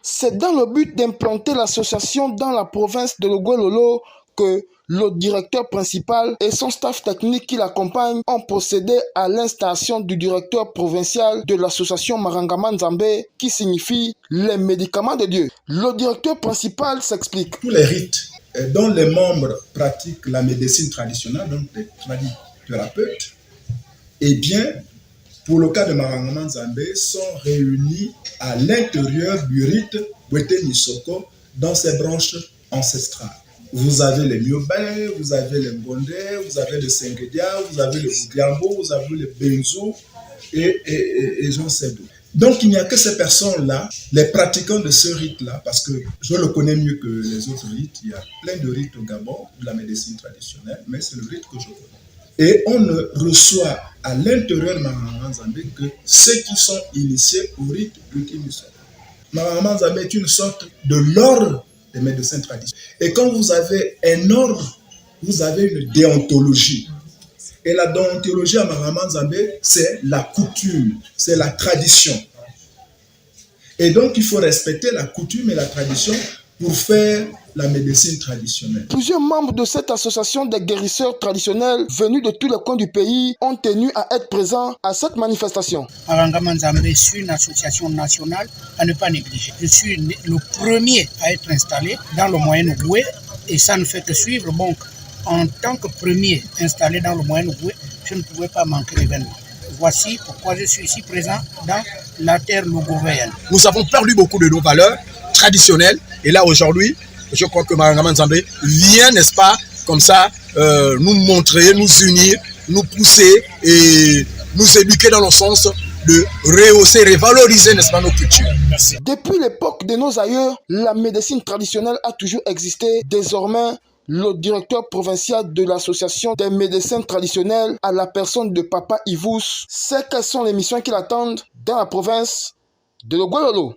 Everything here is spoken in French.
C'est dans le but d'implanter l'association dans la province de Logoué-Lolo que le directeur principal et son staff technique qui l'accompagne ont procédé à l'installation du directeur provincial de l'association Marangama Nzambe, qui signifie les médicaments de Dieu. Le directeur principal s'explique. Tous les rites dont les membres pratiquent la médecine traditionnelle, donc les tradithérapeutes, eh bien, pour le cas de Marangama Nzambe, sont réunis à l'intérieur du rite Bwete Nisoko dans ses branches ancestrales. Vous avez les Myobaye, vous avez les Mbonde, vous avez le Sengedia, vous avez le Boudiambo, vous avez le Benzo et j'en sais d'où. Donc il n'y a que ces personnes-là, les pratiquants de ce rite-là, parce que je le connais mieux que les autres rites, il y a plein de rites au Gabon, de la médecine traditionnelle, mais c'est le rite que je connais. Et on ne reçoit à l'intérieur de Marangama Nzambe que ceux qui sont initiés au rite Bwete Nisoko. Marangama Nzambe est une sorte de l'ordre des médecins traditionnels. Et quand vous avez un ordre, vous avez une déontologie. Et la déontologie à Marangama Nzambe, c'est la coutume, c'est la tradition. Et donc, il faut respecter la coutume et la tradition pour faire la médecine traditionnelle. Plusieurs membres de cette association des guérisseurs traditionnels venus de tous les coins du pays ont tenu à être présents à cette manifestation. Marangama Nzambe est une association nationale à ne pas négliger. Je suis le premier à être installé dans le Moyen-Ogooué et ça ne fait que suivre. Donc, en tant que premier installé dans le Moyen-Ogooué, je ne pouvais pas manquer l'événement. Voici pourquoi je suis ici présent dans la terre logouéenne. Nous avons perdu beaucoup de nos valeurs traditionnelles et là aujourd'hui, je crois que Marangama Nzambe vient, n'est-ce pas, comme ça, nous montrer, nous unir, nous pousser et nous éduquer dans le sens de rehausser, revaloriser, n'est-ce pas, nos cultures. Merci. Depuis l'époque de nos aïeux, la médecine traditionnelle a toujours existé. Désormais, le directeur provincial de l'association des médecins traditionnels, à la personne de Papa Ivous, sait quelles sont les missions qui l'attendent dans la province de Logoué-Lolo.